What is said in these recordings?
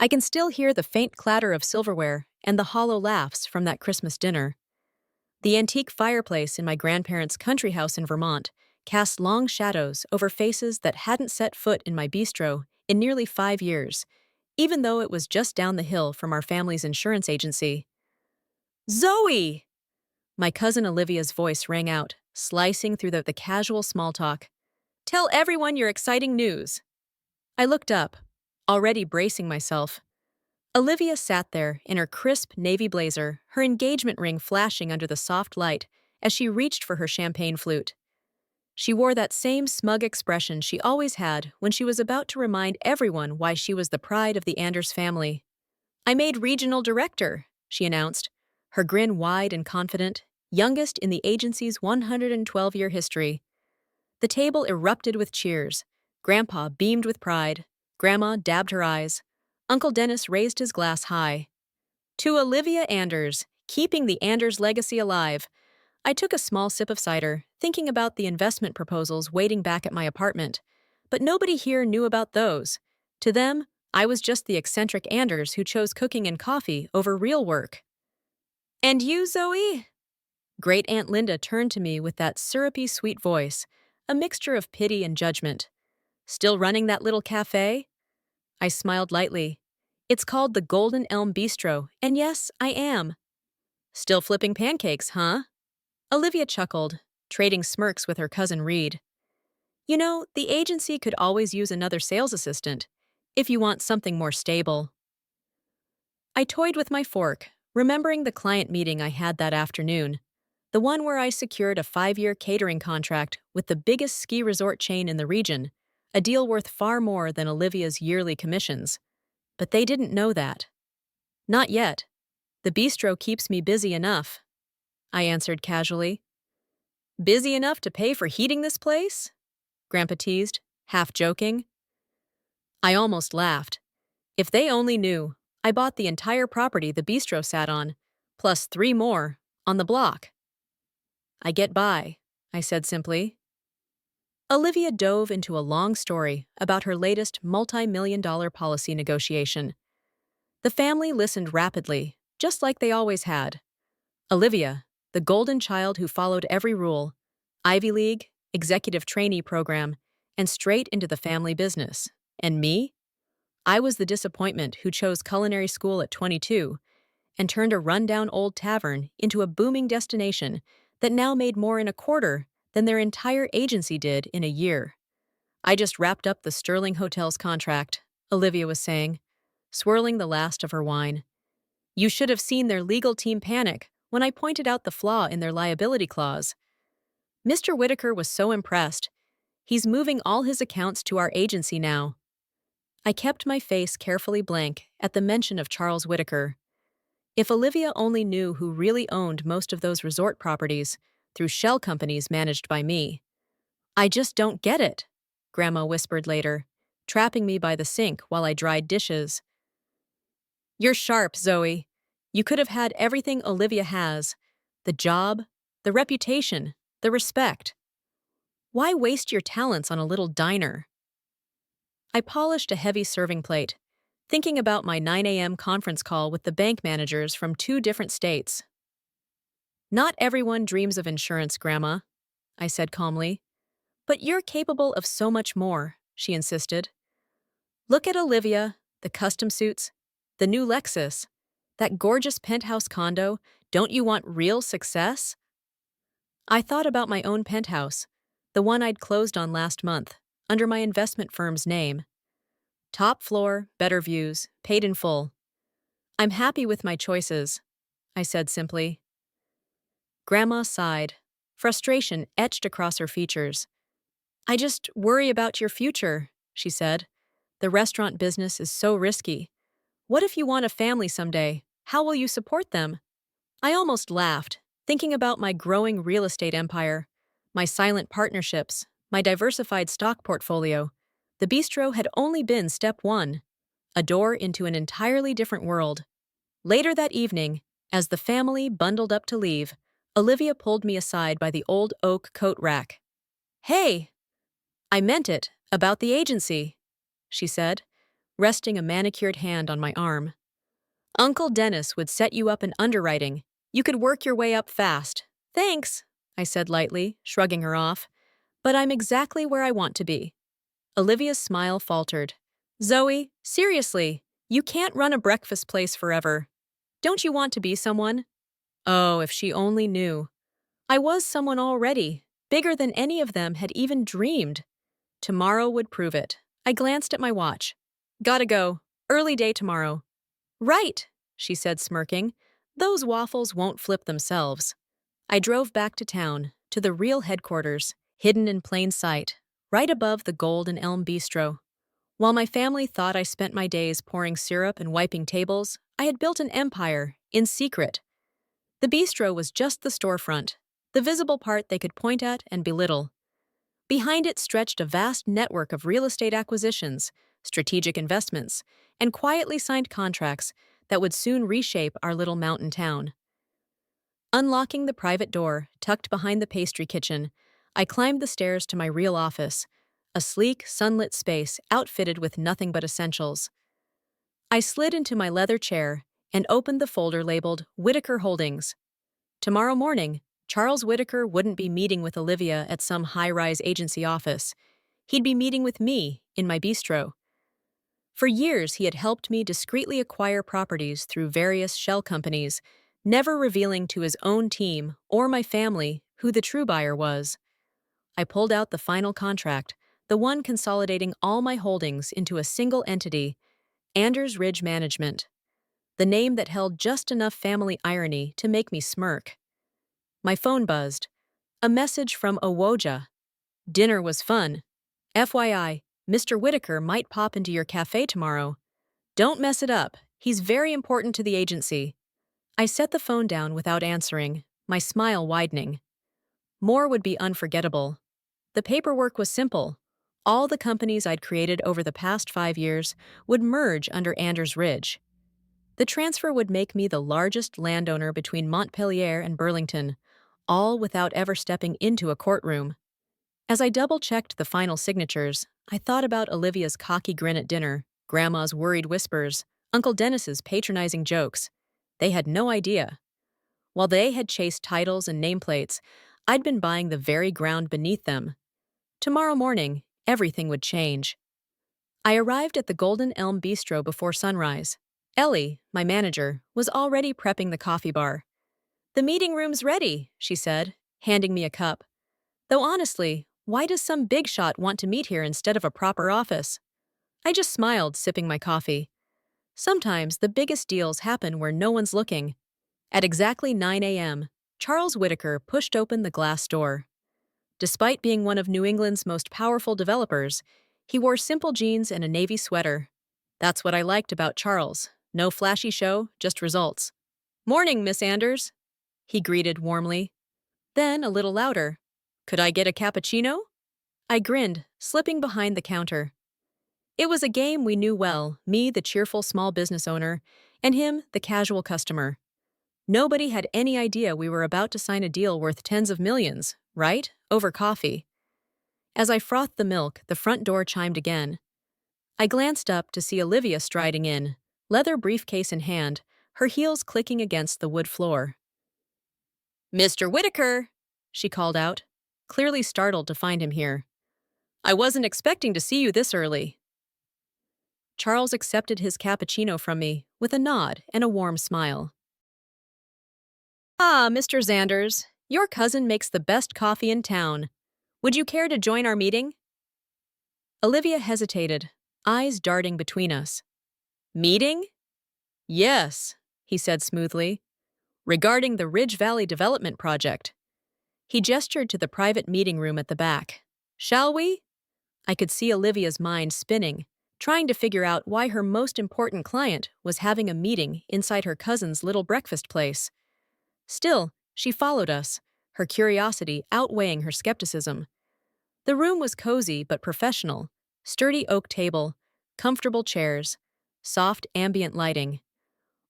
I can still hear the faint clatter of silverware and the hollow laughs from that Christmas dinner. The antique fireplace in my grandparents' country house in Vermont cast long shadows over faces that hadn't set foot in my bistro in nearly 5 years, even though it was just down the hill from our family's insurance agency. Zoey! My cousin Olivia's voice rang out, slicing through the casual small talk. Tell everyone your exciting news. I looked up, already bracing myself. Olivia sat there in her crisp navy blazer, her engagement ring flashing under the soft light as she reached for her champagne flute. She wore that same smug expression she always had when she was about to remind everyone why she was the pride of the Anders family. I made regional director, she announced, her grin wide and confident, youngest in the agency's 112-year history. The table erupted with cheers. Grandpa beamed with pride. Grandma dabbed her eyes. Uncle Dennis raised his glass high. To Olivia Anders, keeping the Anders legacy alive. I took a small sip of cider, thinking about the investment proposals waiting back at my apartment. But nobody here knew about those. To them, I was just the eccentric Anders who chose cooking and coffee over real work. And you, Zoey? Great Aunt Linda turned to me with that syrupy sweet voice, a mixture of pity and judgment. Still running that little cafe? I smiled lightly. It's called the Golden Elm Bistro, and yes, I am. Still flipping pancakes, huh? Olivia chuckled, trading smirks with her cousin Reed. You know, the agency could always use another sales assistant, if you want something more stable. I toyed with my fork, remembering the client meeting I had that afternoon, the one where I secured a 5-year catering contract with the biggest ski resort chain in the region, a deal worth far more than Olivia's yearly commissions. But they didn't know that. Not yet. The bistro keeps me busy enough, I answered casually. Busy enough to pay for heating this place? Grandpa teased, half joking. I almost laughed. If they only knew, I bought the entire property the bistro sat on, plus 3 more, on the block. I get by, I said simply. Olivia dove into a long story about her latest multi-million-dollar policy negotiation. The family listened rapidly, just like they always had. Olivia, the golden child who followed every rule, Ivy League, executive trainee program, and straight into the family business. And me? I was the disappointment who chose culinary school at 22 and turned a rundown old tavern into a booming destination that now made more in a quarter than their entire agency did in a year. I just wrapped up the Sterling Hotel's contract, Olivia was saying, swirling the last of her wine. You should have seen their legal team panic when I pointed out the flaw in their liability clause. Mr. Whitaker was so impressed. He's moving all his accounts to our agency now. I kept my face carefully blank at the mention of Charles Whitaker. If Olivia only knew who really owned most of those resort properties through shell companies managed by me. I just don't get it, Grandma whispered later, trapping me by the sink while I dried dishes. You're sharp, Zoey. You could have had everything Olivia has. The job, the reputation, the respect. Why waste your talents on a little diner? I polished a heavy serving plate, thinking about my 9 a.m. conference call with the bank managers from 2 different states. Not everyone dreams of insurance, Grandma, I said calmly. But you're capable of so much more, she insisted. Look at Olivia, the custom suits, the new Lexus, that gorgeous penthouse condo. Don't you want real success? I thought about my own penthouse, the one I'd closed on last month, under my investment firm's name. Top floor, better views, paid in full. I'm happy with my choices, I said simply. Grandma sighed. Frustration etched across her features. I just worry about your future, she said. The restaurant business is so risky. What if you want a family someday? How will you support them? I almost laughed, thinking about my growing real estate empire, my silent partnerships, my diversified stock portfolio. The bistro had only been step 1, a door into an entirely different world. Later that evening, as the family bundled up to leave, Olivia pulled me aside by the old oak coat rack. Hey! I meant it, about the agency, she said. resting a manicured hand on my arm. Uncle Dennis would set you up in underwriting. You could work your way up fast. Thanks, I said lightly, shrugging her off. But I'm exactly where I want to be. Olivia's smile faltered. Zoey, seriously, you can't run a breakfast place forever. Don't you want to be someone? Oh, if she only knew. I was someone already, bigger than any of them had even dreamed. Tomorrow would prove it. I glanced at my watch. Gotta go. Early day tomorrow. Right, she said, smirking. Those waffles won't flip themselves. I drove back to town, to the real headquarters, hidden in plain sight, right above the Golden Elm Bistro. While my family thought I spent my days pouring syrup and wiping tables, I had built an empire, in secret. The bistro was just the storefront, the visible part they could point at and belittle. Behind it stretched a vast network of real estate acquisitions, strategic investments, and quietly signed contracts that would soon reshape our little mountain town. Unlocking the private door, tucked behind the pastry kitchen, I climbed the stairs to my real office, a sleek, sunlit space outfitted with nothing but essentials. I slid into my leather chair and opened the folder labeled Whitaker Holdings. Tomorrow morning, Charles Whitaker wouldn't be meeting with Olivia at some high-rise agency office. He'd be meeting with me in my bistro. For years, he had helped me discreetly acquire properties through various shell companies, never revealing to his own team or my family who the true buyer was. I pulled out the final contract, the one consolidating all my holdings into a single entity, Anders Ridge Management, the name that held just enough family irony to make me smirk. My phone buzzed. A message from Owoja. Dinner was fun. FYI, Mr. Whitaker might pop into your cafe tomorrow. Don't mess it up. He's very important to the agency. I set the phone down without answering, my smile widening. More would be unforgettable. The paperwork was simple. All the companies I'd created over the past 5 years would merge under Anders Ridge. The transfer would make me the largest landowner between Montpelier and Burlington, all without ever stepping into a courtroom. As I double-checked the final signatures, I thought about Olivia's cocky grin at dinner, Grandma's worried whispers, Uncle Dennis's patronizing jokes. They had no idea. While they had chased titles and nameplates, I'd been buying the very ground beneath them. Tomorrow morning, everything would change. I arrived at the Golden Elm Bistro before sunrise. Ellie, my manager, was already prepping the coffee bar. The meeting room's ready, she said, handing me a cup. Though honestly, why does some big shot want to meet here instead of a proper office? I just smiled, sipping my coffee. Sometimes the biggest deals happen where no one's looking. At exactly 9 a.m., Charles Whitaker pushed open the glass door. Despite being one of New England's most powerful developers, he wore simple jeans and a navy sweater. That's what I liked about Charles. No flashy show, just results. Morning, Miss Anders, he greeted warmly. Then, a little louder, could I get a cappuccino? I grinned, slipping behind the counter. It was a game we knew well, me, the cheerful small business owner, and him, the casual customer. Nobody had any idea we were about to sign a deal worth tens of millions, right? Over coffee. As I frothed the milk, the front door chimed again. I glanced up to see Olivia striding in, leather briefcase in hand, her heels clicking against the wood floor. Mr. Whitaker, she called out, clearly startled to find him here. I wasn't expecting to see you this early. Charles accepted his cappuccino from me with a nod and a warm smile. Ah, Mr. Zanders, your cousin makes the best coffee in town. Would you care to join our meeting? Olivia hesitated, eyes darting between us. Meeting? Yes, he said smoothly. Regarding the Ridge Valley Development Project. He gestured to the private meeting room at the back. Shall we? I could see Olivia's mind spinning, trying to figure out why her most important client was having a meeting inside her cousin's little breakfast place. Still, she followed us, her curiosity outweighing her skepticism. The room was cozy but professional, sturdy oak table, comfortable chairs, soft ambient lighting.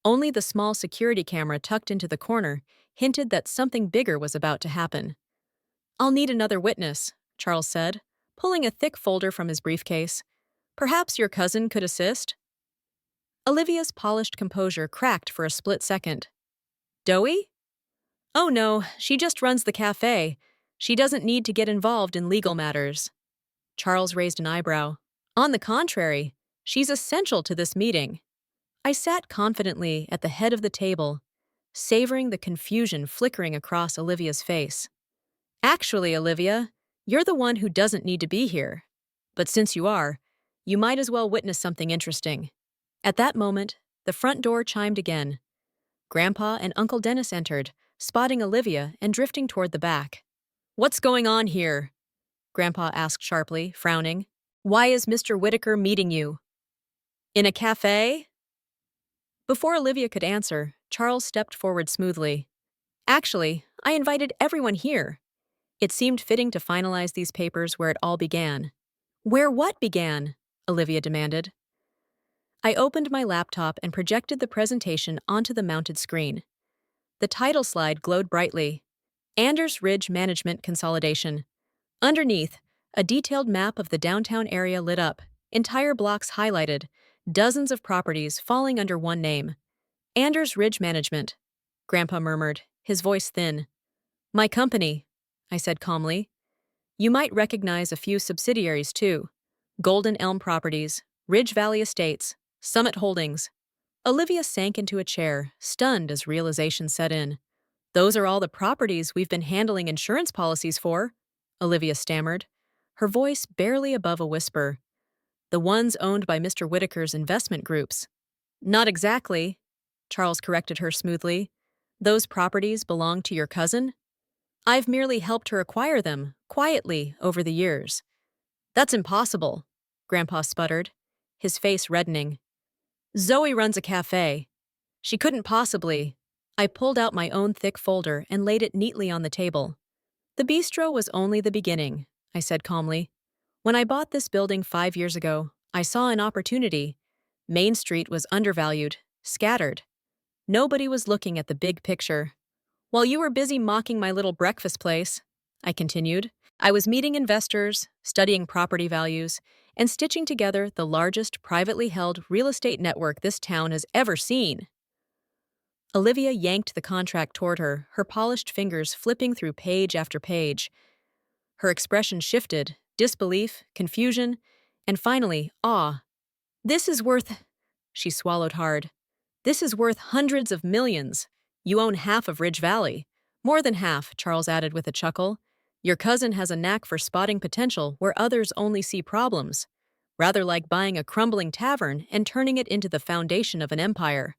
Only the small security camera tucked into the corner hinted that something bigger was about to happen. I'll need another witness, Charles said, pulling a thick folder from his briefcase. Perhaps your cousin could assist? Olivia's polished composure cracked for a split second. Zoey? Oh no, she just runs the cafe. She doesn't need to get involved in legal matters. Charles raised an eyebrow. On the contrary, she's essential to this meeting. I sat confidently at the head of the table, savoring the confusion flickering across Olivia's face. Actually, Olivia, you're the one who doesn't need to be here. But since you are, you might as well witness something interesting. At that moment, the front door chimed again. Grandpa and Uncle Dennis entered, spotting Olivia and drifting toward the back. What's going on here? Grandpa asked sharply, frowning. Why is Mr. Whitaker meeting you? In a cafe? Before Olivia could answer, Charles stepped forward smoothly. Actually, I invited everyone here. It seemed fitting to finalize these papers where it all began. Where what began? Olivia demanded. I opened my laptop and projected the presentation onto the mounted screen. The title slide glowed brightly. Anders Ridge Management Consolidation. Underneath, a detailed map of the downtown area lit up, entire blocks highlighted, dozens of properties falling under one name. Anders Ridge Management, Grandpa murmured, his voice thin. My company, I said calmly. You might recognize a few subsidiaries too. Golden Elm Properties, Ridge Valley Estates, Summit Holdings. Olivia sank into a chair, stunned as realization set in. Those are all the properties we've been handling insurance policies for, Olivia stammered, her voice barely above a whisper. The ones owned by Mr. Whitaker's investment groups. Not exactly, Charles corrected her smoothly. Those properties belong to your cousin? I've merely helped her acquire them, quietly, over the years. That's impossible, Grandpa sputtered, his face reddening. Zoey runs a cafe. She couldn't possibly. I pulled out my own thick folder and laid it neatly on the table. The bistro was only the beginning, I said calmly. When I bought this building 5 years ago, I saw an opportunity. Main Street was undervalued, scattered. Nobody was looking at the big picture. While you were busy mocking my little breakfast place, I continued, I was meeting investors, studying property values, and stitching together the largest privately held real estate network this town has ever seen. Olivia yanked the contract toward her, her polished fingers flipping through page after page. Her expression shifted, disbelief, confusion, and finally, awe. This is worth... She swallowed hard. This is worth hundreds of millions. You own half of Ridge Valley. More than half, Charles added with a chuckle. Your cousin has a knack for spotting potential where others only see problems. Rather like buying a crumbling tavern and turning it into the foundation of an empire.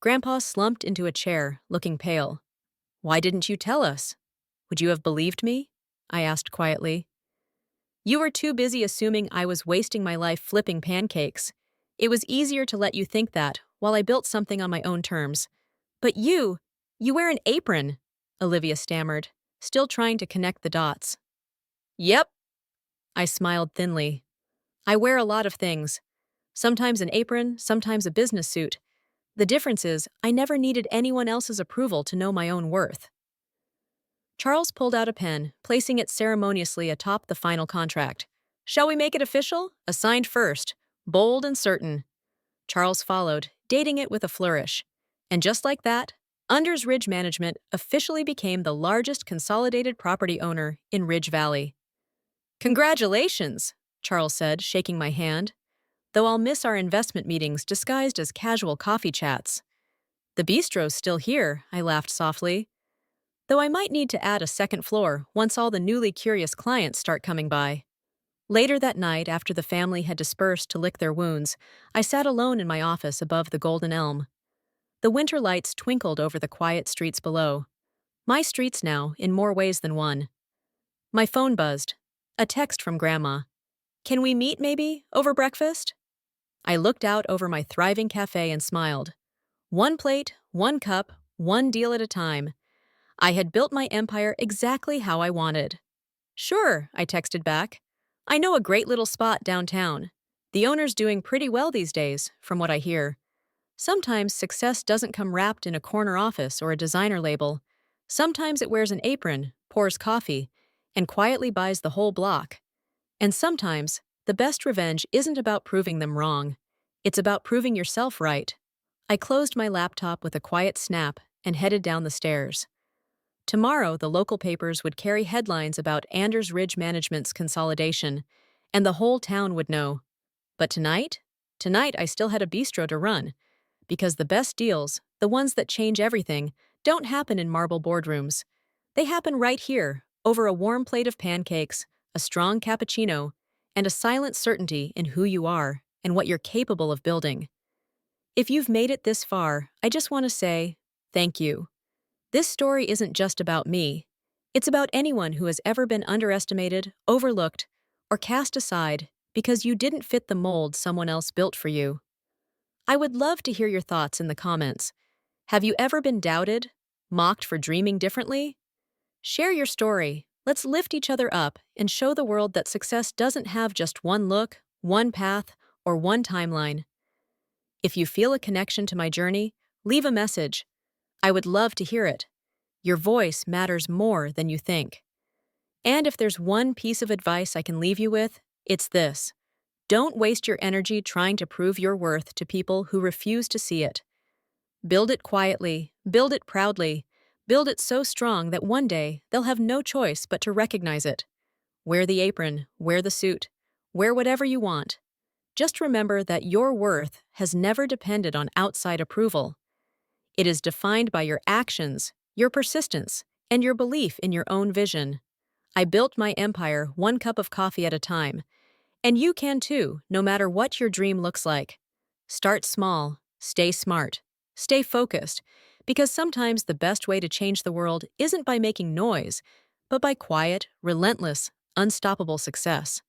Grandpa slumped into a chair, looking pale. Why didn't you tell us? Would you have believed me? I asked quietly. You were too busy assuming I was wasting my life flipping pancakes. It was easier to let you think that while I built something on my own terms. But you wear an apron, Olivia stammered, still trying to connect the dots. Yep, I smiled thinly. I wear a lot of things. Sometimes an apron, sometimes a business suit. The difference is, I never needed anyone else's approval to know my own worth. Charles pulled out a pen, placing it ceremoniously atop the final contract. Shall we make it official? Assigned first. Bold and certain. Charles followed, dating it with a flourish. And just like that, Anders Ridge Management officially became the largest consolidated property owner in Ridge Valley. Congratulations, Charles said, shaking my hand. Though I'll miss our investment meetings disguised as casual coffee chats. The bistro's still here, I laughed softly. Though I might need to add a second floor once all the newly curious clients start coming by. Later that night, after the family had dispersed to lick their wounds, I sat alone in my office above the Golden Elm. The winter lights twinkled over the quiet streets below. My streets now, in more ways than one. My phone buzzed. A text from Grandma. Can we meet, maybe, over breakfast? I looked out over my thriving cafe and smiled. One plate, one cup, one deal at a time. I had built my empire exactly how I wanted. Sure, I texted back. I know a great little spot downtown. The owner's doing pretty well these days, from what I hear. Sometimes success doesn't come wrapped in a corner office or a designer label. Sometimes it wears an apron, pours coffee, and quietly buys the whole block. And sometimes The best revenge isn't about proving them wrong. It's about proving yourself right. I closed my laptop with a quiet snap and headed down the stairs. Tomorrow, the local papers would carry headlines about Anders Ridge Management's consolidation, and the whole town would know. But tonight? Tonight, I still had a bistro to run. Because the best deals, the ones that change everything, don't happen in marble boardrooms. They happen right here, over a warm plate of pancakes, a strong cappuccino, and a silent certainty in who you are and what you're capable of building. If you've made it this far, I just want to say, thank you. This story isn't just about me. It's about anyone who has ever been underestimated, overlooked, or cast aside because you didn't fit the mold someone else built for you. I would love to hear your thoughts in the comments. Have you ever been doubted? Mocked for dreaming differently? Share your story. Let's lift each other up and show the world that success doesn't have just one look, one path, or one timeline. If you feel a connection to my journey, leave a message. I would love to hear it. Your voice matters more than you think. And if there's one piece of advice I can leave you with, it's this. Don't waste your energy trying to prove your worth to people who refuse to see it. Build it quietly, build it proudly, build it so strong that one day they'll have no choice but to recognize it. Wear the apron, wear the suit, wear whatever you want. Just remember that your worth has never depended on outside approval. It is defined by your actions, your persistence, and your belief in your own vision. I built my empire one cup of coffee at a time, and you can too, no matter what your dream looks like. Start small, stay smart, stay focused, because sometimes the best way to change the world isn't by making noise, but by quiet, relentless, unstoppable success.